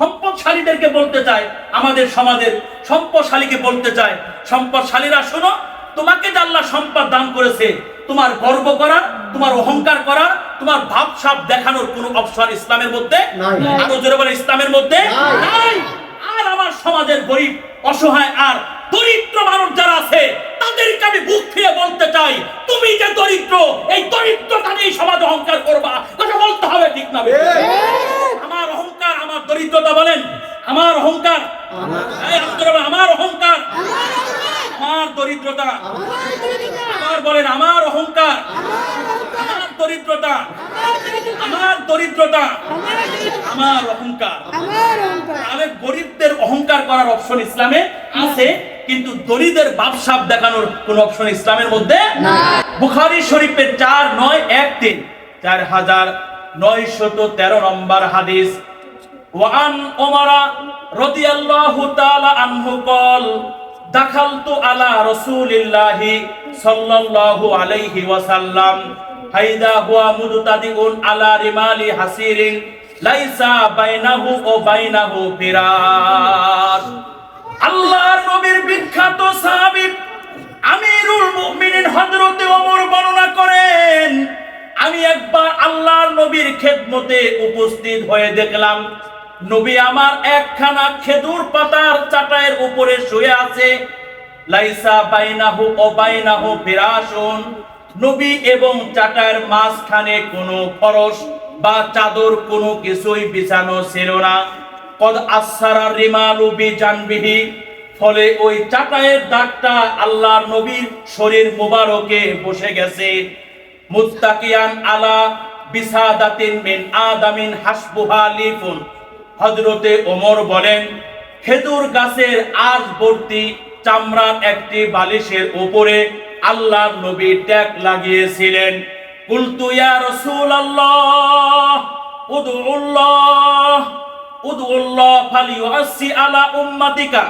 সম্পদশালীদেরকে বলতে চায়, আমাদের সমাজের সম্পদশালীকে বলতে চায়, সম্পদশালীরা শোনো, তোমাকে যে আল্লাহ সম্পদ দান করেছে, তোমার গর্ব করা, তোমার অহংকার করা, তোমার ভাবসাব দেখানোর কোনো অপশন ইসলামের মধ্যে নাই। আরো জোরে বলে, ইসলামের মধ্যে নাই। আর আমার সমাজের গরিব, অসহায় আর দরিদ্র মানুষ যারা আছে, তাদেরকে আমি বুক ফিরে বলতে চাই, তুমি যে দরিদ্র, এই দরিদ্রতা নিয়ে সমাজ অহংকার করবা, কথা বলতে হবে, ঠিক না? আমার অহংকার, আমার দরিদ্রতা, বলেন আমার অহংকার, আমার অহংকার, আমার দরিদ্রতা, আমার বলেন আমার অহংকার, আমার দরিদ্রতা, আমার দরিদ্রতা, আমার অহংকার। তাহলে গরিবদের অহংকার করার অপশন ইসলামে আছে, কিন্তু দরিদ্রের বাপসাপ দেখানোর কোন অপশন ইসলামের মধ্যে নাই। বুখারী শরীফের 4913 4913 নম্বর হাদিস, ওয়ান ওমর রাদিয়াল্লাহু তাআলা আনহু قال দাখালতু আলা রাসূলিল্লাহি সাল্লাল্লাহু আলাইহি ওয়াসাল্লাম হাইদা হুয়া মুদতাদিউন আলা রিমালি হাসিরিন লাইসা বাইনাহু ওয়া বাইনাহু ফিরাস। আল্লাহর নবীর বিখ্যাত সাহাবী আমিরুল মুমিনিন হযরত ওমর বর্ণনা করেন, আমি একবার আল্লাহর নবীর খেদমতে উপস্থিত হয়ে দেখলাম, নবী আমার একখানা খেজুর পাতার চাটাইয়ের উপরে শুয়ে আছে। লাইসা বাইনাহু ও বাইনাহু ফিরাশুন, নবী এবং চাটাইয়ের মাঝখানে কোনো ফরশ বা চাদর কোনো কিছুই বিছানো ছিল না। কদ আসসারা রিমালু বিজানবিহি, ফলে ওই চাটাইয়ের দাগটা আল্লাহর নবীর শরীর মুবারকে বসে গেছে। মুত্তাকিয়ান আলা বিসাদাতিন মিন আদামিন হাসবুহা লিফুন, হযরতে ওমর বলেন, খেজুর গাছের আঁশ ভর্তি চামড়ার একটি বালিশের উপরে আল্লাহর নবী ট্যাগ লাগিয়েছিলেন। কুলতু ইয়া রাসূলুল্লাহ উদউল্লাহ উদউল্লাহ ফালিউসি আলা উম্মাতিকা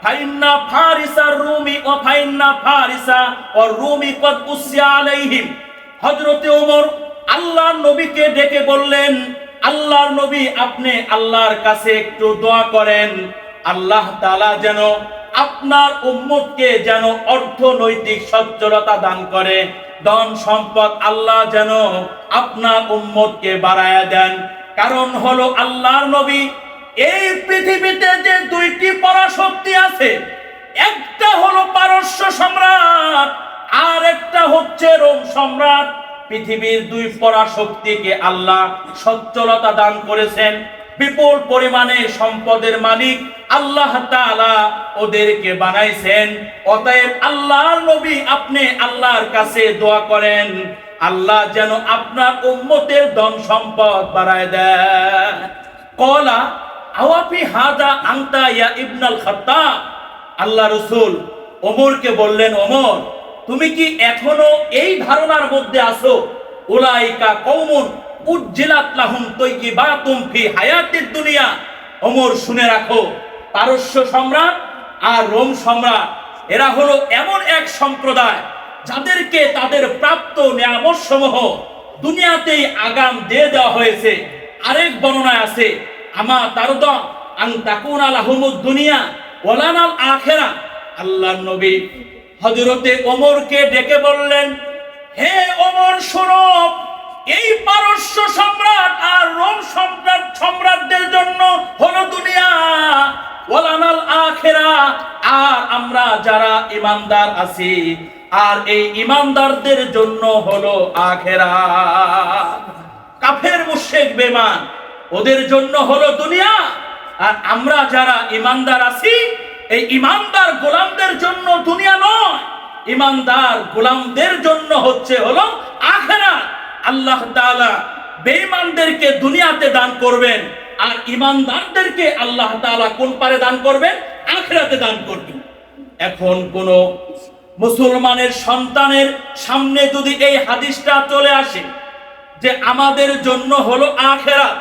ফাইন্না ফারিসা রুমি ও ফাইন্না ফারিসা ও রুমি কদ উসিয়া আলাইহিম। হযরতে ওমর আল্লাহর নবীকে ডেকে বললেন, আল্লাহর নবী, আপনি আল্লাহর কাছে একটু দোয়া করেন, আল্লাহ তাআলা যেন আপনার উম্মতকে যেন অর্থনৈতিক সচ্ছলতা দান করে, ধন সম্পদ আল্লাহ যেন আপনার উম্মতকে বাড়ায়া দেন। কারণ হলো আল্লাহর নবী, এই পৃথিবীতে যে দুইটি পরাশক্তি আছে, একটা হলো পারস্য সম্রাট আর একটা হচ্ছে রোম সম্রাট। পৃথিবীর দুই পরাশক্তিকে আল্লাহ সচ্ছলতা দান করেছেন, বিপুল পরিমাণে সম্পদের মালিক আল্লাহ তাআলা ওদেরকে বানাইছেন। অতএব আল্লাহর নবী, আপনি আল্লাহর কাছে দোয়া করেন, আল্লাহ যেন আপনার উম্মতের ধন সম্পদ বাড়ায় দেন। কলা আওয়াফি হাদা আনতা ইয়া ইবনাল খাত্তাব, আল্লাহ রাসূল ওমরকে বললেন, ওমর, তুমি কি এখনো এই ধারণার মধ্যে আছো, উলাইকা কওমুন উজ্জিলাত লাহুম তাইয়্যিবাতুম ফি হায়াতিদ দুনিয়া? ওমর, শুনে রাখো, পারস্য সম্রাট আর রোম সম্রাট এরা হলো এমন এক সম্প্রদায় যাদেরকে তাদের প্রাপ্ত নিয়ামত সমূহ দুনিয়াতেই আগাম দিয়ে দেওয়া হয়েছে। আরেক বর্ণনায় আছে, আমা তারদা আন তাকুনা লাহুমুদ দুনিয়া ওয়ালানাল আখিরা। আল্লাহর নবী হযরতে ওমরকে ডেকে বললেন, হে ওমর, শোনো, এই পারস্য সম্রাট আর রোম সম্রাটদের জন্য হলো দুনিয়া, ওয়ালানাল আখিরা, আর আমরা যারা ঈমানদার আছি আর এই ঈমানদারদের জন্য হলো আখিরাত। কাফের মুশরিক বেঈমান ওদের জন্য হলো দুনিয়া, আর আমরা যারা ঈমানদার আছি এই ঈমানদার গোলামদের জন্য দুনিয়া নয়, ঈমানদার গোলামদের জন্য হলো আখিরাত। আল্লাহ তাআলা বেঈমানদেরকে দুনিয়াতে দান করবেন, আর ঈমানদারদেরকে আল্লাহ তাআলা কোন পারে দান করবেন? আখিরাতে দান করবেন। এখন কোন মুসলমানের সন্তানের সামনে যদি এই হাদিসটা চলে আসে যে আমাদের জন্য হলো আখিরাত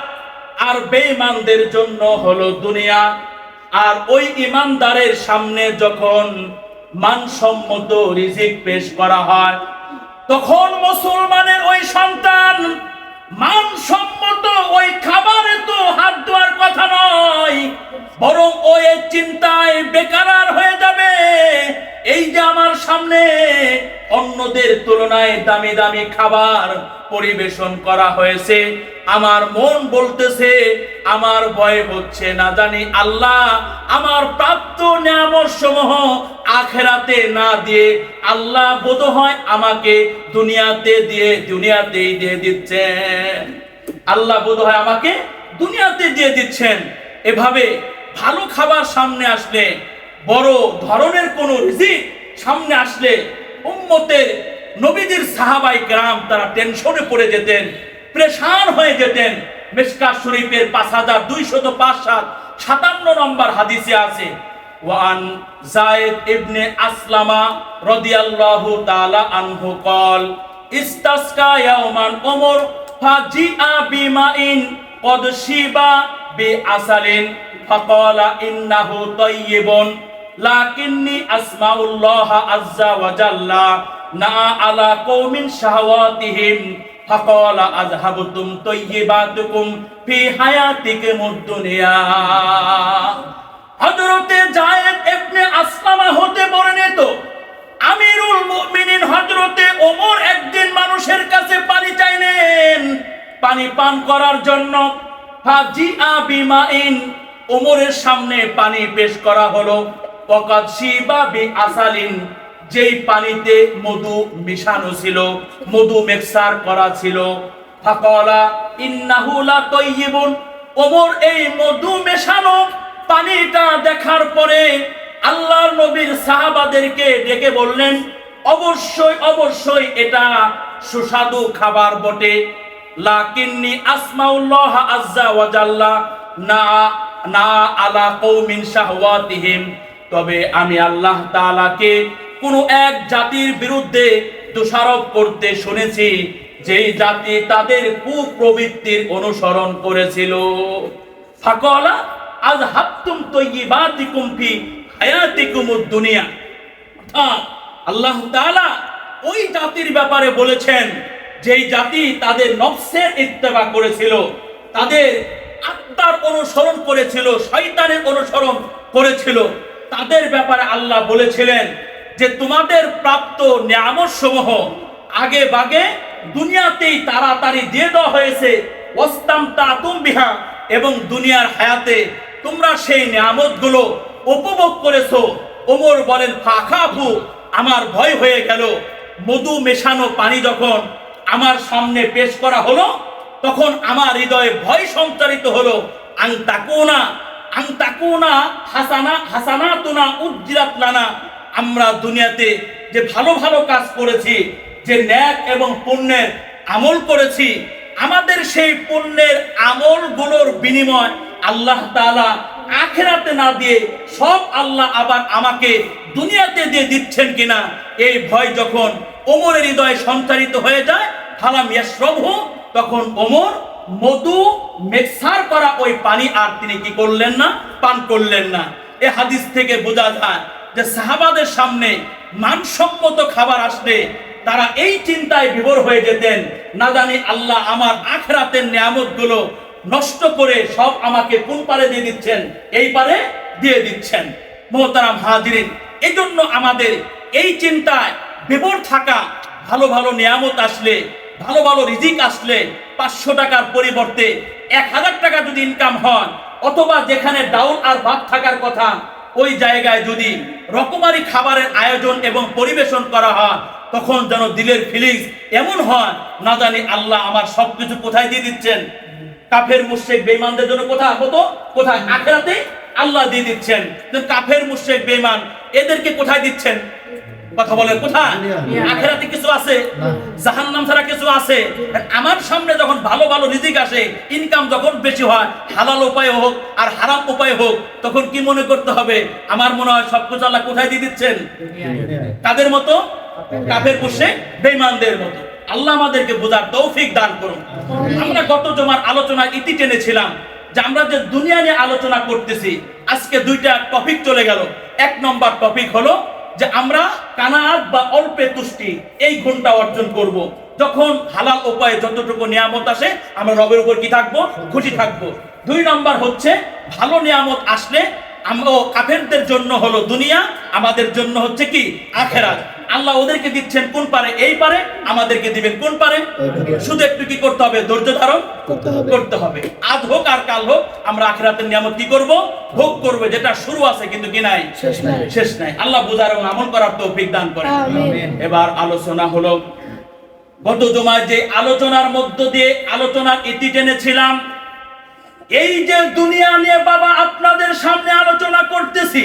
আর বেঈমানদের জন্য হলো দুনিয়া, আর ওই ঈমানদারের সামনে যখন মানসম্মত রিজিক পেশ করা হয়, তখন মুসলমানের ওই সন্তান মানসম্মত ওই খাবারে তো হাত দেওয়ার কথা নয়, বরং ওই চিন্তায় বেকার হয়ে যাবে। এই যে আমার সামনে অন্যদের তুলনায় দামি দামি খাবার পরিবেশন করা হয়েছে, আমার মন বলতেছে, আমার ভয় হচ্ছে না জানি আল্লাহ আমার প্রাপ্ত নিয়ামত সমূহ আখিরাতে না দিয়ে আল্লাহ বোধহয় আমাকে দুনিয়াতেই দিয়ে দিচ্ছেন। আল্লাহ বোধহয় আমাকে দুনিয়াতে দিয়ে দিচ্ছেন। এভাবে ভালো খাবার সামনে আসলে, বড় ধরনের কোন রিজিক সামনে আসলে উম্মতের নবীদের সাহাবায়ে কেরাম তারা টেনশনে পড়ে যেতেন, পরেশান হয়ে যেতেন। মিশকাত শরীফের 5257 নম্বর হাদিসে আছে, ওয়ান যায়েদ ইবনে আসলামা রাদিয়াল্লাহু তাআলা আনহু قال ইস্তাসকা ইয়াওমান উমর ফাজিআ বিমাইন قد শিবা বিআসালিন ফাকালা ইন্নাহু তাইয়িবুন লাকিন্নী আসমাউল্লাহ আযজা ওয়া জাল্লা না আলা কওমিন শাহওয়াতিহিম ফাকালা আযহাবতুম তাইয়িবাতুকুম ফি হায়াতিকুমুদ দুনিয়া। হযরতে যায়েদ ইবনে আসলামা হতে বর্ণিত আমিরুল মুমিনিন হযরতে ওমর একদিন মানুষের কাছে পানি চাইলেন, পানি পান করার জন্য। ফাজিআ বিমাইন, ওমরের সামনে পানি পেশ করা হলো। ওয়াকাদ শিবা বিআসালিন, যেই পানিতে মধু মিশানো ছিল, মধু মিক্সার করা ছিল। ফাকালা ইন্নাহু লা তাইয়িবুন, ওমর এই মধু মেশানো পানিটা দেখার পরে আল্লাহর নবীর সাহাবাদেরকে ডেকে বললেন, অবশ্যই এটা সুস্বাদু খাবার বটে। লাকিন্নী আসমাউল্লাহ আযজা ওয়া জাল্লা না আলা কওমিন শাহওয়াতিহিম, তবে আমি আল্লাহ তাআলাকে কোন এক জাতির বিরুদ্ধে দোষারোপ করতে শুনেছি, যেই জাতি তাদের কুপ্রবৃত্তির অনুসরণ করেছিল। ফাকালা আযহাবতুম তাইয়িবাতিকুম ফি হায়াতিকুমুদ দুনিয়া। আল্লাহ তাআলা ওই জাতির ব্যাপারে বলেছেন, যেই জাতি তাদের নফসের ইত্তেবা করেছিল, তাদের আত্মার অনুসরণ করেছিল, শয়তানের অনুসরণ করেছিল, তাদের ব্যাপারে আল্লাহ বলেছিলেন যে তোমাদের প্রাপ্ত নিয়ামত সমূহ আগে ভাগে দুনিয়াতেই তাড়াতাড়ি দিয়ে দেওয়া হয়েছে। ওয়াস্তামতাতুম বিহা, এবং দুনিয়ার হায়াতে তোমরা সেই নিয়ামতগুলো উপভোগ করেছো। ওমর বলেন, ফাখাফু, আমার ভয় হয়ে গেল। মধু মেশানো পানি যখন আমার সামনে পেশ করা হলো, তখন আমার হৃদয়ে ভয় সঞ্চারিত হলো। আনতাকুনা হাসানাতুনা উজ্জিরাত লানা, আমরা দুনিয়াতে যে ভালো ভালো কাজ করেছি, যে ন্যাক এবং পুণ্যের আমল করেছি, আমাদের সেই পুণ্যের আমলগুলোর বিনিময় আল্লাহ তাআলা আখিরাতে না দিয়ে সব আল্লাহ আবার আমাকে দুনিয়াতে দিয়ে দিচ্ছেন কিনা, এই ভয় যখন ওমরের হৃদয়ে সঞ্চারিত হয়ে যায়, ফালাম ইয়াশরাবহু, তখন ওমর মধু মিক্সার করা ওই পানি আর তিনি কি করলেন না, পান করলেন না। এই হাদিস থেকে বোঝা যায় যে সাহাবাদের সামনে মানসম্মত খাবার আসলে তারা এই চিন্তায় বিভোর হয়ে যেতেন, না জানি আল্লাহ আমার আখিরাতের নিয়ামতগুলো নষ্ট করে সব আমাকে কোন পারে দিয়ে দিচ্ছেন, এই পারে দিয়ে দিচ্ছেন। মুহতারাম হাজিরিন, এজন্য আমাদের এই চিন্তায় বিভোর থাকা, ভালো ভালো নিয়ামত আসলে, ভালো ভালো রিজিক আসলে 500 টাকার পরিবর্তে 1000 টাকা যদি ইনকাম হয়, অথবা যেখানে ডাউল আর ভাত থাকার কথা ওই জায়গায় যদি রকমারি খাবারের আয়োজন এবং পরিবেশন করা হয়, তখন যেন দিলের ফিলিংস এমন হয়, না জানি আল্লাহ আমার সবকিছু কোথায় দিয়ে দিচ্ছেন। কাফের মুশরিক বেঈমানদের জন্য কোথায় আখিরাতে আল্লাহ দিয়ে দিচ্ছেন। কাফের মুশরিক বেঈমান এদেরকে কোথায় দিচ্ছেন? কথা বলেন, কোথায়? আখিরাতে কিছু আছে? জাহান্নাম ছাড়া কিছু আছে? আমার সামনে যখন ভালো ভালো রিজিক আসে, ইনকাম যখন বেশি হয়, হালাল উপায় হোক আর হারাম উপায় হোক, তখন কি মনে করতে হবে? আমার মনে হয় সবকিছু আল্লাহ কোথায় দিয়ে দিচ্ছেন? কাদের মতো? কাফের মুশরিক বেঈমানদের মতো। আল্লাহ আমাদেরকে বোঝার তৌফিক দান করুন। আমরা গত জমার আলোচনা ইতি টেনেছিলাম যে আমরা যে দুনিয়া নিয়ে আলোচনা করতেছি, আজকে 2টা টপিক চলে গেল। 1 নম্বর টপিক হলো যে আমরা কানাআত বা অল্পে তুষ্টি এই গুণটা অর্জন করব। যখন হালাল উপায়ে যতটুকু নিয়ামত আসে আমরা রবের উপর কি থাকবো? খুশি থাকবো। 2 নম্বর হচ্ছে ভালো নিয়ামত আসলে আমরা কাফেরদের জন্য হলো দুনিয়া, আমাদের জন্য হচ্ছে কি আখিরাত। আল্লাহ ওদেরকে দিচ্ছেন কোন পারে, এই পারে, আমাদেরকে দিবেন কোন পারে। শুধু একটু কি করতে হবে? ধৈর্য ধারণ করতে হবে। আজ হোক আর কাল হোক আমরা আখিরাতের নিয়ামত কি করব? ভোগ করব, যেটা শুরু আছে কিন্তু কি নাই, শেষ নাই। আল্লাহ বুঝার এবং আমল করার তৌফিক দান করেন। এবার আলোচনা হলো, গত জুমায় যে আলোচনার মধ্য দিয়ে আলোচনার ইতি টেনেছিলাম, এই যে দুনিয়া নিয়ে বাবা আপনাদের সামনে আলোচনা করতেছি,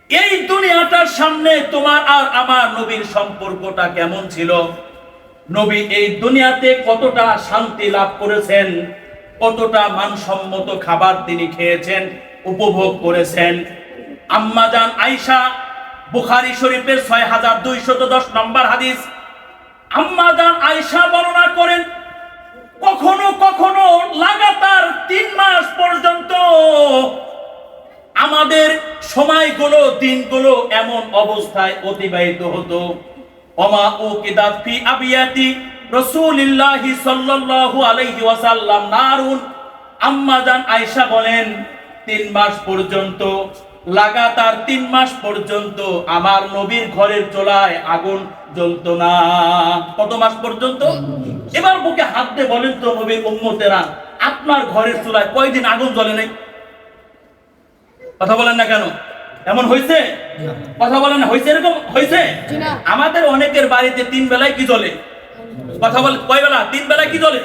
এই দুনিয়াটার সামনে তোমার আর আমার নবীর সম্পর্কটা কেমন ছিল? নবী এই দুনিয়াতে কতটা শান্তি লাভ করেছেন, কতটা মানসম্মত খাবার তিনি খেয়েছেন, উপভোগ করেছেন। আম্মা জান আয়েশা, বুখারী শরীফের 6210 নম্বর হাদিস, আম্মা জান আয়েশা বর্ণনা করেন, কখনো কখনো লাগাতার 3 মাস পর্যন্ত আমাদের সময়গুলো, দিনগুলো এমন অবস্থায় অতিবাহিত হতো। ওমা উকিদাত ফি আবিয়াতি রাসূলিল্লাহি সাল্লাল্লাহু আলাইহি ওয়াসাল্লাম নারুন। আম্মা জান আয়েশা বলেন 3 মাস পর্যন্ত, লাগাতার 3 মাস পর্যন্ত আমার নবীর ঘরের চুলায় আগুন জ্বলতো না। কত মাস পর্যন্ত? এবার বুকে হাত দিয়ে বলেন তো নবীর উম্মতেরা, আপনার ঘরের চুলায় কয়দিন আগুন জ্বলে নাই? কথা বলেন না কেন? এমন হয়েছে? কথা বলেন না, হয়েছে? এরকম হয়েছে? আমাদের অনেকের বাড়িতে 3 বেলায় কি জ্বলে? কথা বলে, কয় বেলা? 3 বেলায় কি জ্বলে?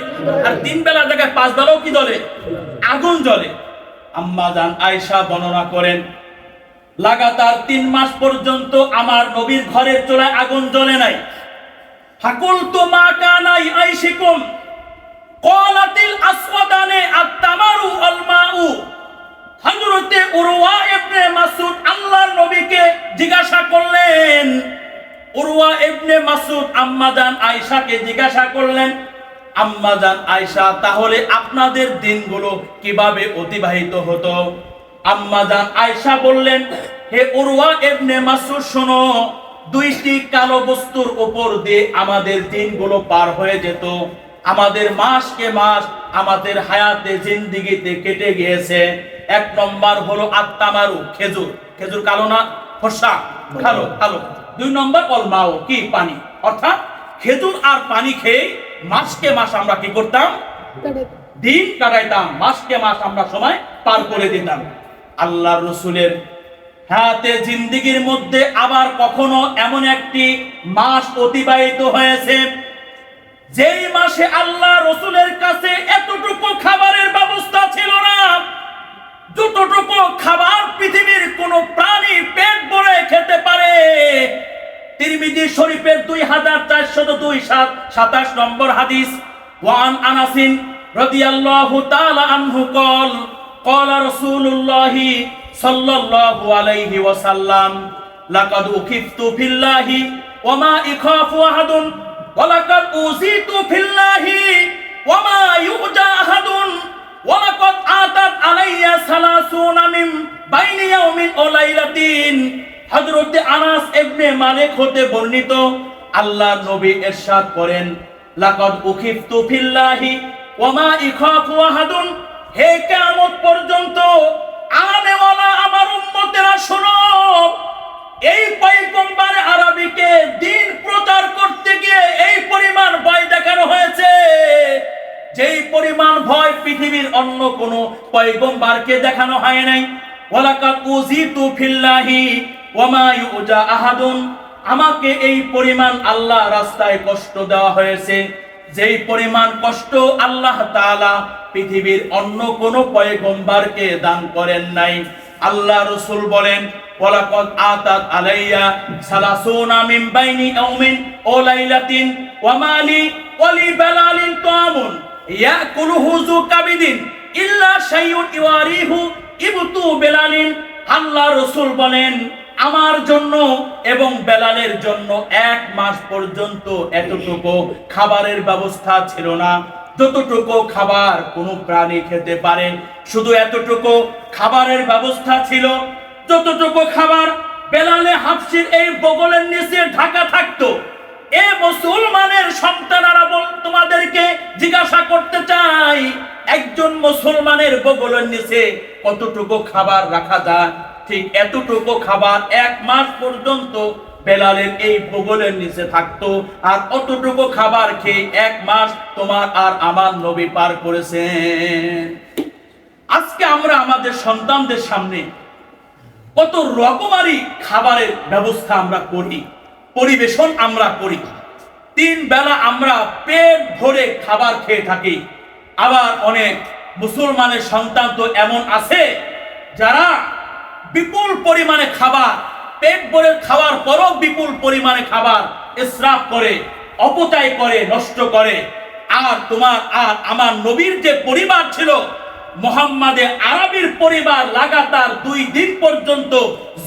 আর 3 বেলার জায়গায় 5 বেলাও কি জ্বলে? আগুন জ্বলে। আম্মা জান আয়েশা বর্ণনা করেন, লাগাতার 3 মাস পর্যন্ত আমার নবীর ঘরের চুলায় আগুন জ্বলে নাই। ফাকুলতু মা কানা আইশিকুম ক্বালাতিল আসওয়াদানে আত-তামারু ওয়াল মাউ। হযরতে উরওয়া ইবনে মাসউদ আল্লাহর নবীকে জিজ্ঞাসা করলেন, উরওয়া ইবনে মাসউদ আম্মা জান আয়েশাকে জিজ্ঞাসা করলেন, আম্মা জান আয়েশা তাহলে আপনাদের দিনগুলো কিভাবে অতিবাহিত হতো? আম্মা জান আয়েশা বললেন, হে উরওয়া ইবনে মাসউদ শোনো, 2টি কালো বস্তুর উপর দিয়ে আমাদের দিনগুলো পার হয়ে যেত। আমাদের মাসকে মাস আমাদের হায়াতে জিন্দেগিতে কেটে গিয়েছে। 1 নম্বর হলো আত-তামারু, খেজুর। খেজুর কালো না ফর্সা? কালো কালো। 2 নম্বর অল মাও, কি পানি। অর্থাৎ খেজুর আর পানি খেয়ে মাসকে মাস আমরা কি করতাম? দিন কাটাইতাম, মাসকে মাস আমরা সময় পার করে দিতাম। আল্লাহর রাসূলের হায়াতে জিন্দেগির মধ্যে আবার কখনো এমন একটি মাস অতিবাহিত হয়েছে যেই মাসে আল্লাহ রাসূলের কাছে এতটুকু খাবারের ব্যবস্থা ছিল না, যতটুকু খাবার পৃথিবীর কোন প্রাণী পেট ভরে খেতে পারে। তিরমিজি শরীফের 2427 নম্বর হাদিস, ওয়ান আনাসিন রাদিয়াল্লাহু তাআলা আনহু কল ক্বালা রাসূলুল্লাহি সাল্লাল্লাহু আলাইহি ওয়াসাল্লাম লাকাদ উকিফতু ফিল্লাহি ওয়া মা ইখাফু আহাদুন ওয়া লাকাদ উযিতু ফিল্লাহি ওয়া মা ইউজা আহাদুন ওয়া লাকাদ আতাত আলাইয়া সালাসুনা মিন বাইনি ইয়াউমিন ওয়া লাইলাতিন। হযরত আনাস ইবনে মালিক হতে বর্ণিত, আল্লাহর নবী ইরশাদ করেন, লাকাদ উকিফতু ফিল্লাহি ওয়া মা ইখাফু আহাদুন। হে কিয়ামত পর্যন্ত আনেওয়ালা আমার উম্মতেরা শোনো, এই পয়গম্বর আরবীকে দ্বীন প্রচার করতে গিয়ে এই পরিমাণ ভয় দেখানো হয়েছে, যেই পরিমাণ ভয় পৃথিবীর অন্য কোন পয়গম্বরকে দেখানো হয় নাই। ওয়ালাকাদ উযিতু ফিল্লাহি ওয়া মা ইউজা আহাদুন। আমাকে এই পরিমাণ আল্লাহ রাস্তায় কষ্ট দেওয়া হয়েছে, যেই পরিমাণ কষ্ট আল্লাহ তাআলা পৃথিবীর অন্য কোন পয়গম্বরকে দান করেন নাই। আল্লাহ রাসূল বলেন, ওয়ালাকাদ আতাত আলাইয়া সালাসুনা মিন বাইনি ইয়াউমিন ওয়া লাইলাতিন ওয়া মালি ওয়া লি বালালিন তামুন ইয়াকুলুহু যু কাবিদিন ইল্লা শাইউন ইওয়ারিহু ইবতু বেলালিন। আল্লাহ রাসূল বলেন, আমার জন্য এবং বেলালের জন্য 1 মাস পর্যন্ত এতটুকু খাবারের ব্যবস্থা ছিল না, যতটুকু খাবার কোনো প্রাণী খেতে পারে। শুধু এতটুকু খাবারের ব্যবস্থা ছিল, যতটুকু খাবার বেলালে হাবশির এই বগলের নিচে ঢাকা থাকতো, এ মুসলমানের সন্তানেরা তোমাদেরকে জিজ্ঞাসা করতে চাই, একজন মুসলমানের বগলের নিচে কতটুকু খাবার রাখা যায়? ঠিক এতটুকু খাবার 1 মাস পর্যন্ত বেলালের এই বগলের নিচে থাকতো, আর অতটুকু খাবার খেয়ে 1 মাস তোমার আর আমার নবী পার করেছেন। আজকে আমরা আমাদের সন্তানদের সামনে কত রকমারি খাবারের ব্যবস্থা আমরা করি, পরিবেশন আমরা করি। 3 বেলা আমরা পেট ভরে খাবার খেয়ে থাকি। আবার অনেক মুসলমানের সন্তান তো এমন আছে যারা বিপুল পরিমাণে খাবার, পেট ভরে খাওয়ার পরও বিপুল পরিমাণে খাবার ইসরাফ করে, অপচয় করে, নষ্ট করে। আর তোমার আর আমার নবীর যে পরিবার ছিল, মুহাম্মাদে আরবির পরিবার লাগাতার 2 দিন পর্যন্ত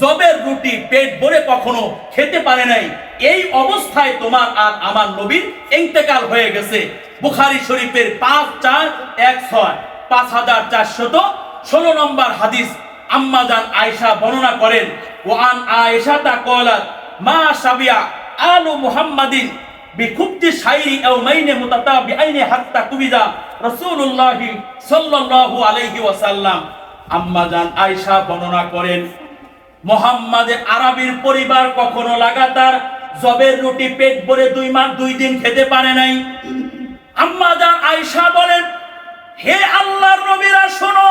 জবের রুটি পেট ভরে কখনো খেতে পারে নাই। এই অবস্থায় তোমার আর আমার নবীর ইন্তেকাল হয়ে গেছে। বুখারী শরীফের 5416 5416 নম্বর হাদিস আম্মা জান আয়েশা বর্ণনা করেন, ওয়ান আয়েশা তা কলাত মা সাবিয়া আলু মুহাম্মাদিন বিখুবতি শাইরি ইয়াউমাইনি মুতাতাবিআইনি হাত্তা কুবিজা রাসূলুল্লাহ সাল্লাল্লাহু আলাইহি ওয়াসাল্লাম। আম্মা জান আয়েশা বর্ণনা করেন, মুহাম্মাদে আরবির পরিবার কখনো লাগাতার জবের রুটি পেট ভরে 2 দিন খেতে পারে নাই। আম্মা জান আয়েশা বলেন, হে আল্লাহর নবীরা শোনো,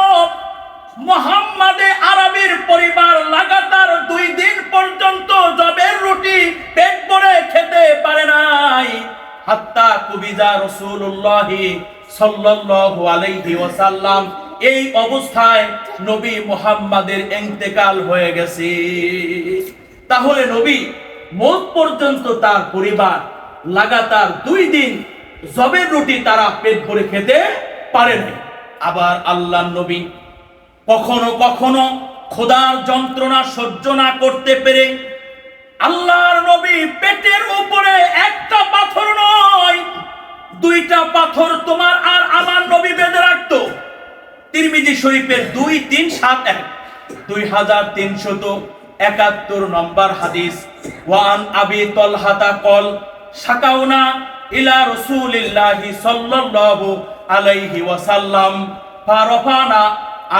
মুহাম্মাদে আরবির পরিবার লাগাতার 2 দিন পর্যন্ত জবের রুটি পেট ভরে খেতে পারে নাই। হাত্তা কুবিজা রাসূলুল্লাহ সাল্লাল্লাহু আলাইহি ওয়াসাল্লাম। এই অবস্থায় নবী মুহাম্মাদের ইন্তেকাল হয়ে গেছে। তাহলে নবী মওত পর্যন্ত তার পরিবার লাগাতার 2 দিন জবের রুটি তারা পেট ভরে খেতে পারে নাই। আবার আল্লাহর নবী কখনো কখনো ক্ষুধার যন্ত্রণা সহ্য না করতে পেরে আল্লাহর নবী পেটের উপরে একটা পাথর নয়, 2টা পাথর তোমার আর আমার নবী বেঁধে রাখতো। তিরমিজি শরীফের 2371 2371 নম্বর হাদিস। ওয়ান আবি তালহাতা কল শাকাউনা ইলা রাসূলিল্লাহি সাল্লাল্লাহু আলাইহি ওয়াসাল্লাম ফারাফানা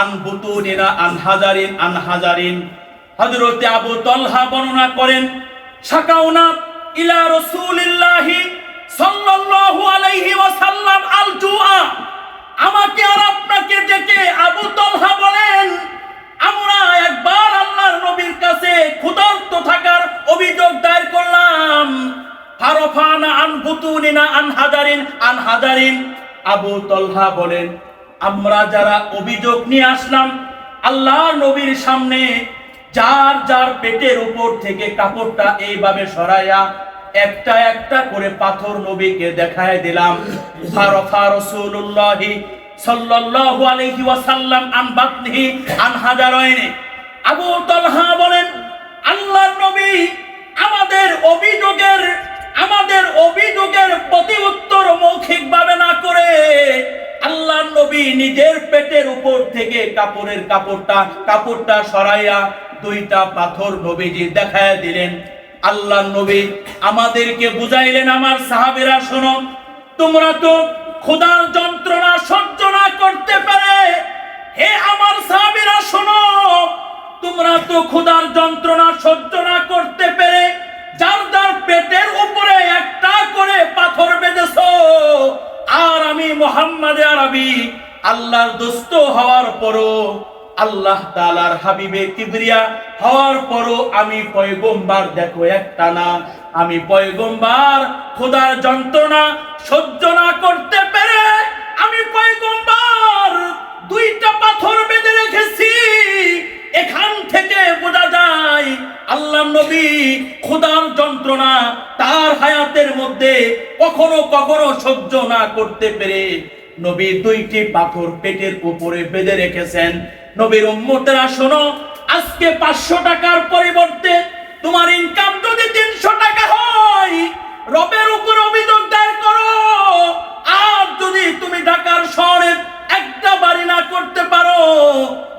আন বুতুনিনা আন হাজারিন। হযরত আবু তালহা বর্ণনা করেন, শাকাউনা ইলা রাসূলিল্লাহি সাল্লাল্লাহু আলাইহি ওয়াসাল্লাম আল জুআ। আমাকে আর আপনাকে ডেকে আবু তালহা বলেন, আমরা একবার আল্লাহর নবীর কাছে ক্ষুধার্ত থাকার অভিযোগ দায়ের করলাম। ফারাফানা আন বুতুনিনা আন হাজারিন। আবু তালহা বলেন, আমরা যারা অভিযোগ নিয়ে আসলাম আল্লাহর নবীর সামনে, যার যার পেটের উপর থেকে কাপড়টা এইভাবে সরাইয়া একটা একটা করে পাথর নবীকে দেখায় দিলাম। ফারাফা রাসূলুল্লাহ সাল্লাল্লাহু আলাইহি ওয়াসাল্লাম আন বাতনিহি আন হাজারাইনি। আবু তালহা বলেন, আল্লাহর নবী আমাদের অভিযোগের প্রতি উত্তর মৌখিকভাবে না করে আল্লাহর নবী নিজের পেটের উপর থেকে কাপড়টা সরাইয়া 2টা পাথর নবীজি দেখায় দিলেন। আল্লাহর নবী আমাদেরকে বুঝাইলেন, আমার সাহাবীরা শোনো, তোমরা তো ক্ষুধার যন্ত্রণা সহ্য না করতে পারে। হে আমার সাহাবীরা শোনো, তোমরা তো ক্ষুধার যন্ত্রণা সহ্য না করতে পেরে যার যার পেটের উপরে একটা করে পাথর বেঁধেছো, আর আমি মুহাম্মাদে আরবি আল্লাহর দোস্ত হওয়ার পরও, আল্লাহ তাআলার হাবিবে কিবরিয়া হওয়ার পরও আমি পয়গম্বর, দেখো একটা না, আমি পয়গম্বর খোদার যন্ত্রণা সহ্য না করতে পেরে আমি পয়গম্বর 2টা পাথর বেঁধে রেখেছি। এখান থেকে বোঝা যায় আল্লাহর নবী খোদার যন্ত্রণা তার হায়াতের মধ্যে কখনো কখনো সহ্য না করতে পেরে নবী 2টি পাথর পেটের উপরে বেঁধে রেখেছেন। নবীর উম্মতেরা শোনো, আজকে 500 টাকার পরিবর্তে তোমার ইনকাম যদি 300 টাকা হয়, রবের উপর অভিযোগ দায়ের করো। আর যদি তুমি ঢাকার শহরে একটা বাড়ি না করতে পারো,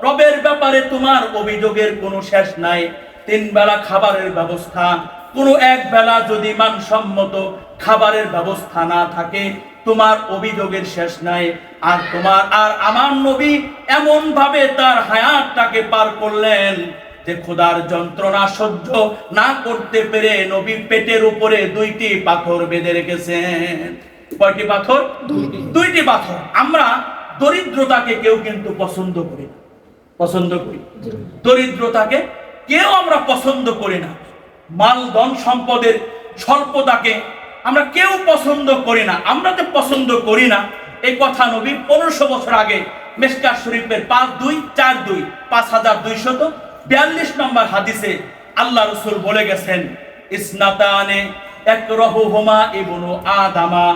রবের ব্যাপারে তোমার অভিযোগের কোনো শেষ নাই। 3 বেলা খাবারের ব্যবস্থা কোনো এক বেলা যদি মানসম্মত খাবারের ব্যবস্থা না থাকে, তোমার অভিযোগের শেষ নাই। আর তোমার আর আমার নবী এমন ভাবে তার হায়াতটাকে পার করলেন যে ক্ষুধার যন্ত্রণা সহ্য না করতে পেরে নবী পেটের উপরে 2টি পাথর বেঁধে রেখেছেন। কয়টি পাথর? 2টি পাথর। আমরা দরিদ্রতাকে কেউ কিন্তু পছন্দ করি না, পছন্দ করি দরিদ্রতাকে কেউ আমরা পছন্দ করি না। মাল ধন সম্পদের স্বল্পতাকে আমরা কেউ পছন্দ করি না। আমরা তো পছন্দ করি না এই কথা নবী 1500 বছর আগে মিশকাত শরীফের 5242 নম্বর হাদিসে আল্লাহ রাসূল বলে গেছেন, ইসনাতানে একরাহুহুমা ইবনু আদামা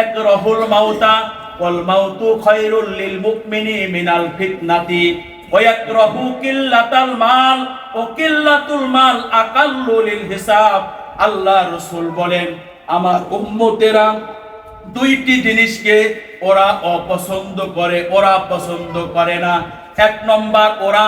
একরাহুল মাউতা ওয়াল মাউতু খায়রুল লিল মুমিনি মিনাল ফিতনাতি ওয়া ইয়াকরাহু কিল্লাতাল মাল ও কিল্লাতুল মাল আকাল্লু লিল হিসাব। আল্লাহ রাসূল বলেন, আমার উম্মতেরা 2টি জিনিসকে ওরা অপছন্দ করে, ওরা পছন্দ করে না। 1 নম্বর, ওরা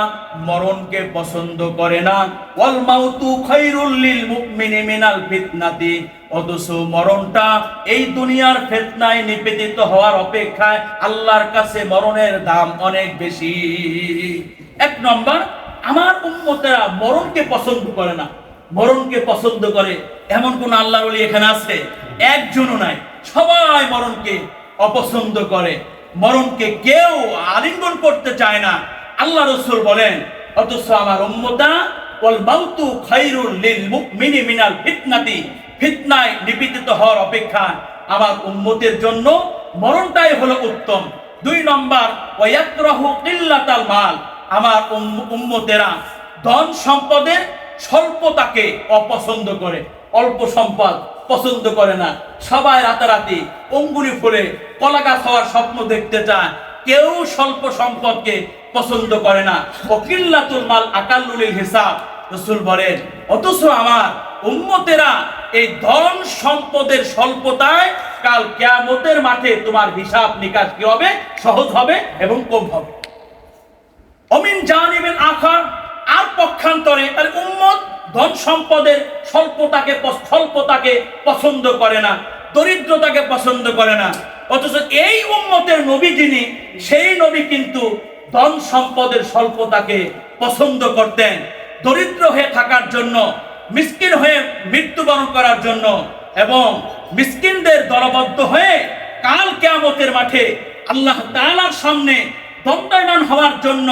মরণকে পছন্দ করে না। ওয়াল মাউতু খায়রুল লিল মুমিনি মিনাল ফিতনাতি, অথচ মরণটা এই দুনিয়ার ফিতনায় নিপতিত হওয়ার অপেক্ষায় আল্লাহর কাছে মরণের দাম অনেক বেশি। 1 নম্বর, আমার উম্মতেরা মরণকে পছন্দ করে না। মরণকে পছন্দ করে এমন কোন আল্লাহর ওলি এখানে আছে? একজনও নাই। সবাই মরণকে অপছন্দ করে, মরণকে কেউ আলিঙ্গন করতে চায় না। আল্লাহ রাসূল বলেন, অথচ আমার উম্মতা ওয়াল মাউতু খায়রুল লিল মুমিনি মিনাল ফিতনাতি, ফিতনায় নিপতিত হওয়ার অপেক্ষা আমার উম্মতের জন্য মরণটাই হলো উত্তম। 2 নম্বর, ওয়া ইয়াকরাহু কিল্লাতাল মাল, আমার উম্মতেরা ধন সম্পদের স্বল্পতাকে অপছন্দ করে, অল্প সম্পদ পছন্দ করে না। সবাই রাতারাতি অঙ্গুলি ফুলে কলা গাছ হওয়ার স্বপ্ন দেখতে চায়, কেউ স্বল্প সম্পদকে পছন্দ করে না। ও কিল্লাতুল মাল আকাল্লু লিল হিসাব, রাসূল বলেন, অথচ আমার উম্মতেরা এই ধন সম্পদের স্বল্পতায় কাল কিয়ামতের মাঠে তোমার হিসাব নিকাশ কি হবে? সহজ হবে এবং কম হবে। অমিন জানিবিল আখার, আর পক্ষান্তরে তার উম্মত ধন সম্পদের স্বল্পতাকে পছন্দ করে না, দরিদ্রতাকে পছন্দ করে না। অথচ এই উম্মতের নবী যিনি, সেই নবী কিন্তু ধন সম্পদের স্বল্পতাকে পছন্দ করতেন। দরিদ্র হয়ে থাকার জন্য, মিসকিন হয়ে মৃত্যুবরণ করার জন্য এবং মিসকিনদের দলবদ্ধ হয়ে কাল কিয়ামতের মাঠে আল্লাহ তাআলার সামনে দণ্ডায়মান হওয়ার জন্য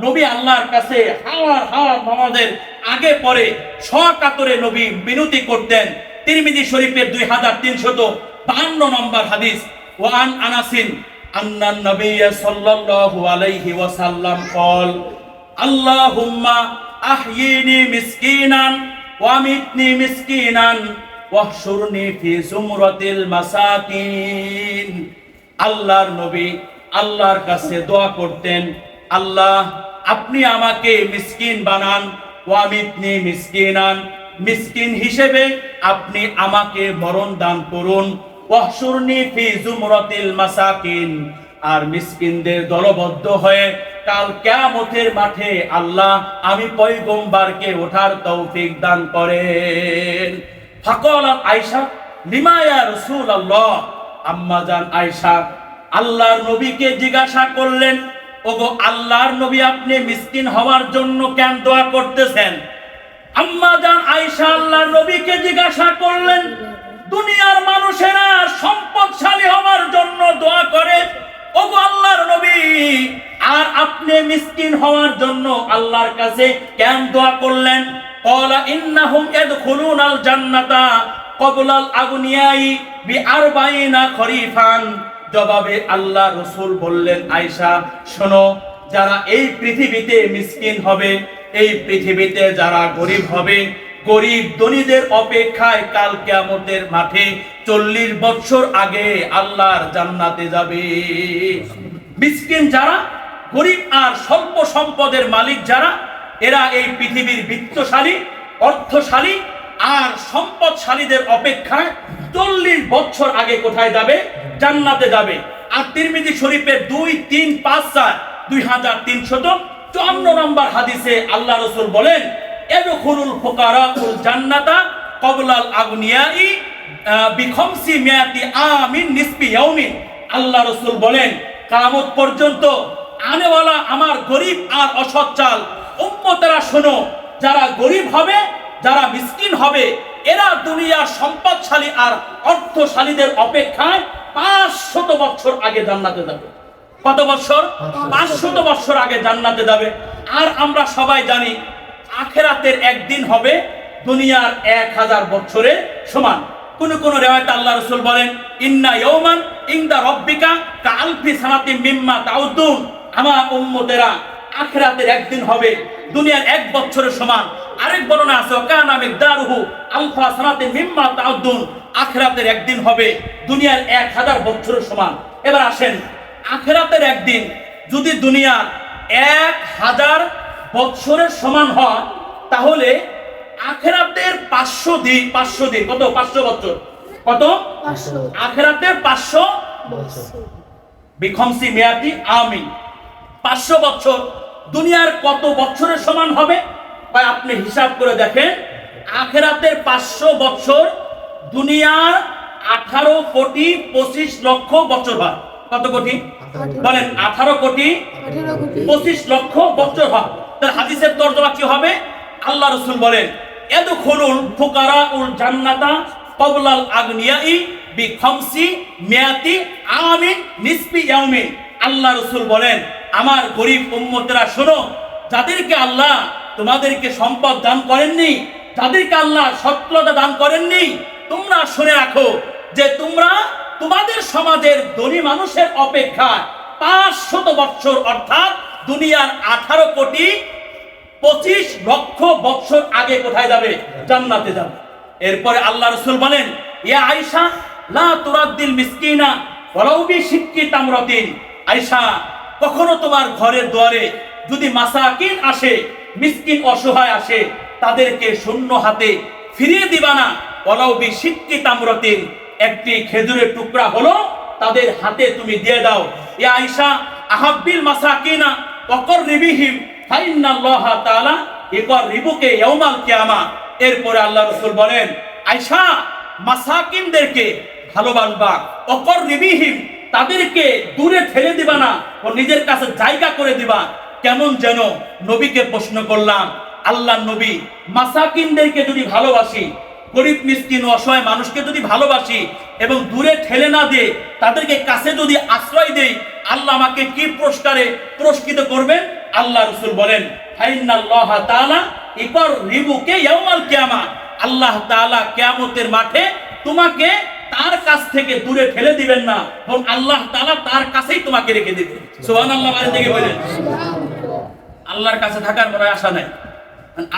নবী আল্লাহর কাছে হাওয়ার নামাজের আগে পরে সকাতরে নবী বিনতি করতেন। তিরমিজি শরীফের 2352 নম্বর হাদিস, ওয়ান আনাসিন আন্নান নবী সাল্লাল্লাহু আলাইহি ওয়াসাল্লাম قال আল্লাহুম্মা আহয়িনি মিসকিনান ওয়া আমিতনি মিসকিনান ওয়াহশুরনি ফি যুমরাতিল মাসাকিন। আল্লাহর নবী আল্লাহর কাছে দোয়া করতেন, আল্লাহ আপনি আমাকে মিসকিন বানান, ওয়া আমিতনি মিসকিনান, মিসকিন হিসেবে আপনি আমাকে মরণ দান করুন, ওয়াহশুরনি ফি যুমরাতিল মাসাকিন, আর মিসকিনদের দলবদ্ধ হয়ে কাল কিয়ামতের মাঠে আল্লাহ আমি পয়গম্বরকে ওঠার তৌফিক দান করেন। ফাকালাত আয়েশা লিমা ইয়া রাসূলুল্লাহ, আম্মা জান আয়েশা আল্লাহর নবীকে জিজ্ঞাসা করলেন, ওগো আল্লাহর নবী আপনি মিসকিন হওয়ার জন্য কেন দোয়া করতেছেন? আম্মা জান আয়েশা আল্লাহর নবীকে জিজ্ঞাসা করলেন, দুনিয়ার মানুষেরা সম্পদশালী হওয়ার জন্য দোয়া করে, ওগো আল্লাহর নবী আর আপনি মিসকিন হওয়ার জন্য আল্লাহর কাছে কেন দোয়া করলেন? ক্বালা ইন্নাহুম ইয়াদখুলুনাল জান্নাতা ক্বাবলাল আগনিয়াই বি40 খরিফান। জবাবে আল্লাহ রাসূল বললেন, আয়েশা শোনো, যারা এই পৃথিবীতে মিসকিন হবে, এই পৃথিবীতে যারা গরিব হবে, গরিব ধনীদের অপেক্ষায় কাল কিয়ামতের মাঠে 40 বছর আগে আল্লাহর জান্নাতে যাবে। মিসকিন যারা, গরিব আর স্বল্প সম্পদের মালিক যারা, এরা এই পৃথিবীর বিত্তশালী, অর্থশালী আর সম্পদশালীদের অপেক্ষায় 40 বছর আগে কোথায় যাবে? জান্নাতে যাবে। আর তিরমিজি শরীফের 2354 নম্বর হাদিসে আল্লাহ রাসূল বলেন, ইয়াদখুলুল ফুকারাউল জান্নাতা ক্বাবলাল আগনিয়াই বিখামসি মিয়াতি আমিন নিসফি ইয়াউমিন। আল্লাহ রাসূল বলেন কিয়ামত পর্যন্ত আনেওয়ালা আমার গরিব আর অসচ্ছল উম্মতেরা শোনো, যারা গরিব হবে, যারা মিসকিন হবে, এরা দুনিয়ার সম্পদশালী আর অর্থশালীদের অপেক্ষায় 500 বছর আগে জান্নাতে যাবে। কত বছর? 500 বছর আগে জান্নাতে যাবে। আর আমরা সবাই জানি আখিরাতের একদিন হবে দুনিয়ার 1000 বছরের সমান। কোন কোন রিওয়ায়াতে আল্লাহ রাসূল বলেন ইন্না ইয়াওমান ইনদা রাব্বিকা কাআলফি সানাতিন মিম্মা তাউদ্দুন। আমার উম্মতেরা আখিরাতের একদিন হবে দুনিয়ার 1 বছরের সমান। আরেক বর্ণনা আছে কানা মিকদারুহু আলফা সানাতিন মিম্মা তাউদ্দুন। আখিরাতের একদিন হবে দুনিয়ার 1000 বছরের সমান। এবার আসেন, আখিরাতের একদিন যদি দুনিয়ার 1000 বছরের সমান হয়, তাহলে আখিরাতের 500 দিন কত? 500 বছর। কত? 500। আখিরাতের 500 বছর বিখামসি মিয়াতি আমিন। 500 বছর দুনিয়ার কত বছরের সমান হবে? ভাই আপনি হিসাব করে দেখেন, আখিরাতের 500 বছর দুনিয়ার 18 কোটি 25 লক্ষ বছর হয়। কত কোটি? বলেন 18 কোটি 25 লক্ষ বছর হয়। তাহলে হাদিসের তরজমা কি হবে? আল্লাহ রাসূল বলেন ইয়াদখুলুল ফুকারাউল জান্নাতা ক্বাবলাল আগনিয়াই বিখামসি মিয়াতি আমিন নিসফি ইয়াউমিন। আল্লাহ রাসূল বলেন আমার গরিব উম্মতেরা শোনো, যাদেরকে আল্লাহ তোমাদেরকে সম্পদ দান করেননি, যাদেরকে আল্লাহ সচ্ছলতা দান করেননি, তোমরা শুনে রাখো যে তোমরা তোমাদের সমাজের ধনী মানুষের অপেক্ষা 500 বছর অর্থাৎ দুনিয়ার 18 কোটি 25 লক্ষ বছর আগে কোথায় যাবে? জান্নাতে যাবে। এরপরে আল্লাহ রাসূল বলেন ইয়া আয়েশা লা তুরাদ্দিল মিসকিনা ওয়ালাউ বিশিক্কি তামরাতিন। আয়েশা, কখনো তোমার ঘরের দুয়ারে যদি মাসাকিন আসে, মিসকিন অসহায় আসে, তাদেরকে শূন্য হাতে ফিরিয়ে দিবা না। ওয়ালাউ বিশিক্কি তামরাতিন, একটি খেজুরের টুকরা হলো তাদের হাতে তুমি দিয়ে দাও। ইয়া আয়েশা আহাব্বিল মাসাকিনা ওয়াকররিবিহিম ফাইন্নাল্লাহা তাআলা ইকররিবুকা ইয়াউমাল কিয়ামা। এরপরে আল্লাহ রাসূল বলেন আয়েশা, মাসাকিনদেরকে ভালোবাসবা, ওয়াকররিবিহিম, তাদেরকে দূরে ঠেলে দিবা না, ও নিজের কাছে জায়গা করে দিবা। কেমন যেন নবীকে প্রশ্ন করলাম, আল্লাহর নবী, মাসাকিনদেরকে যদি ভালোবাসি, গরিব মিসকিন অসহায় মানুষকে যদি ভালোবাসি এবং দূরে ঠেলে না দিয়ে তাদেরকে কাছে যদি আশ্রয় দেই, আল্লাহ আমাকে কি পুরস্কারে পুরস্কৃত করবেন? আল্লাহ রাসূল বলেন ফাইন্নাল্লাহা তাআলা ইকররিবুকা ইয়াউমাল কিয়ামা। আল্লাহ তাআলা কিয়ামতের মাঠে তোমাকে তার কাছ থেকে দূরে ঠেলে দিবেন না, বরং আল্লাহ তাআলা তার কাছেই তোমাকে রেখে দিবেন। সুবহানাল্লাহ মানে থেকে বলেন আল্লাহর কাছে থাকার মনে আশা নাই,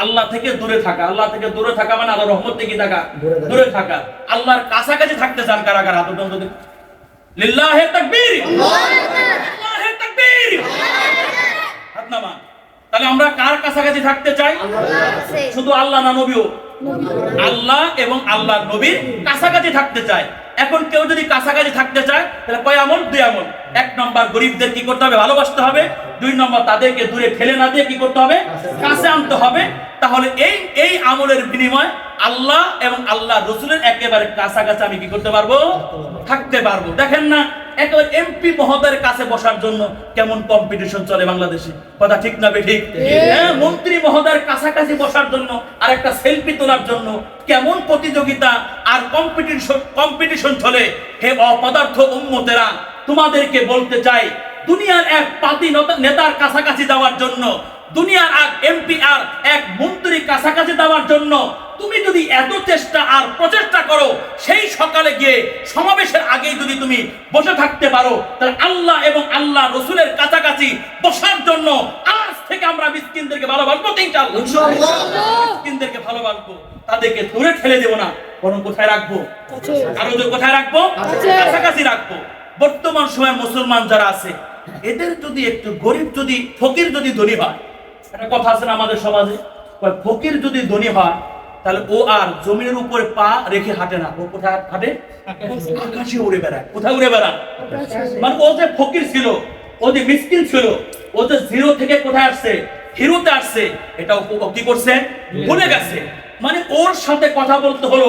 আল্লাহ থেকে দূরে থাকা। আল্লাহ থেকে দূরে থাকা মানে আল্লাহর রহমত থেকে থাকা, দূরে থাকা। আল্লাহর কাছাকাছি থাকতে চান কারা কারা? হাত উঠান তো। লিল্লাহি তাকবীর, আল্লাহু তাকবীর, হাত নামা। তাহলে আমরা কার কাছাকাছি থাকতে চাই? শুধু আল্লাহ না নবীও? আল্লাহ এবং আল্লাহর নবীর কাছাকাছি থাকতে চাই। এখন কেউ যদি কাছাকাছি থাকতে চায় তাহলে কয় আমল? 2 আমল। 1 নম্বর গরিবদের কি করতে হবে? ভালোবাসতে হবে। 2 নম্বর তাদেরকে দূরে ঠেলে না দিয়ে কি করতে হবে? কাছে আনতে হবে। তাহলে এই আমলের বিনিময়ে আল্লাহ এবং আল্লাহ রাসূলের একেবারে কাছাকাছি আমি কি করতে পারবো? থাকতে পারবো। দেখেন না, একেবারে এমপি মহোদয়ের কাছে বসার জন্য কেমন কম্পিটিশন চলে বাংলাদেশে, কথা ঠিক না বেঠিক? হ্যাঁ, মন্ত্রী মহোদয়ের কাছাকাছি বসার জন্য আর একটা সেলফি তোলার জন্য কেমন প্রতিযোগিতা আর কম্পিটিশন চলে। হে অপদার্থ উম্মতেরা, তোমাদেরকে বলতে চাই, দুনিয়ার এক পাতি নেতার কাছাকাছি যাওয়ার জন্য, দুনিয়ার এক এমপি আর এক মন্ত্রী কাছাকাছি যাওয়ার জন্য তুমি যদি এত চেষ্টা আর প্রচেষ্টা করো, সেই সকালে গিয়ে সমাবেশের আগেই যদি তুমি বসে থাকতে পারো, তাহলে আল্লাহ এবং আল্লাহ রাসূলের কাছাকাছি বসার জন্য আজ থেকে আমরা মিসকিনদেরকে ভালোবাসবো। ইনশাআল্লাহ মিসকিনদেরকে ভালোবাসবো, তাদেরকে দূরে ঠেলে দেব না, বরং কোথায় রাখবো? আরো কোথায় রাখবো? কাছাকাছি রাখবো। বর্তমান সময়ের মুসলমান যারা আছে, এদের যদি একটু গরিব, যদি ফকির যদি ধনী হয়, একটা কথা আছে না আমাদের সমাজে, ফকির যদি ধনী হয় তাহলে ও আর জমিনের উপরে পা রেখে হাঁটে না, ও কোথায় হাঁটে? আকাশে উড়ে বেড়ায়। কোথায় উড়ে বেড়ায়? মানে ও যে ফকির ছিল, ও যে মিসকিন ছিল, ও যে জিরো থেকে কোথায় আসছে? হিরোতে আসছে, এটা ও কি করছে? ভুলে গেছে। মানে ওর সাথে কথা বলতে হলো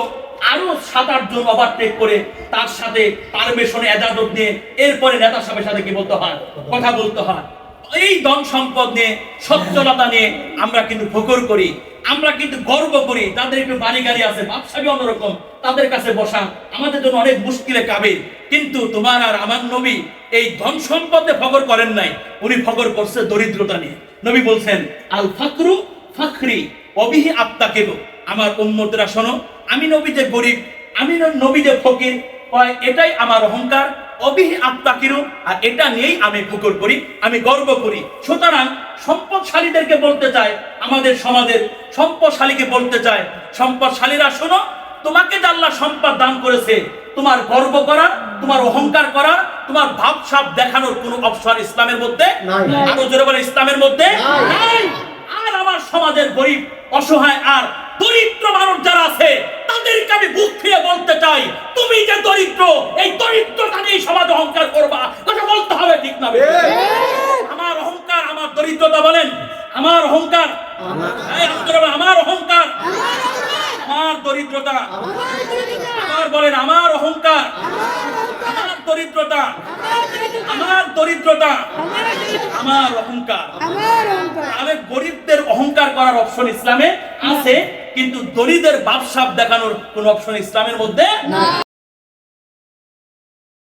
আরো 7-8 জন ওভারটেক করে, তার সাথে পারমিশনে এজাজত নিয়ে এরপরে নেতা সাহেবের সাথে কি বলতে হয়, কথা বলতে হয়। এই ধন সম্পদ নিয়ে, সচ্ছলতা নিয়ে আমরা কিন্তু ফখর করি, আমরা কিন্তু গর্ব করি। তাদের একটু বাড়ি গাড়ি আছে, ব্যবসাবী অন্যরকম, তাদের কাছে বসা আমাদের জন্য অনেক মুশকিলে কাবিল। কিন্তু তোমার আর আমার নবী এই ধন সম্পদে ফখর করেন নাই, উনি ফখর করছে দরিদ্রতা নিয়ে। নবী বলছেন আল ফাকরু ফাখরি অবিহি আত্তাকিবু। আমার উম্মতরা শোনো, আমি নবী যে গরিব, আমি নবী যে ফকির, এটাই আমার অহংকার। অবিহি আত্তাকিরু, আর এটা নিয়েই আমি ফখর করি, আমি গর্ব করি। সুতরাং সম্পদশালীদেরকে বলতে চাই, আমাদের সমাজের সম্পদশালীকে বলতে চাই, সম্পদশালীরা শোনো, তোমাকে যে আল্লাহ সম্পদ দান করেছে, তোমার গর্ব করার, তোমার অহংকার করার, তোমার ভাবসাব দেখানোর কোনো অপশন ইসলামের মধ্যে নাই। আরো জোরে বলে, ইসলামের মধ্যে নাই। আর আমার সমাজের গরিব, অসহায় আর দরিদ্র মানুষ যারা আছে, তাদেরকে আমি বুক ফিরে বলতে চাই, তুমি যে দরিদ্র, এই দরিদ্রতা নিয়ে সমাজে অহংকার করবা, কথা বলতে হবে, ঠিক না? আমার অহংকার, আমার দরিদ্রতা, বলেন আমার অহংকার, আমার অহংকার, আমার দরিদ্রতা, আমার বলেন আমার অহংকার, আমার দরিদ্রতা, আমার দরিদ্রতা, আমার অহংকার। তাহলে গরিবদের অহংকার করার অপশন ইসলামে আছে, কিন্তু দরিদ্রের ভাবসাব দেখানোর কোন অপশন ইসলামের মধ্যে না।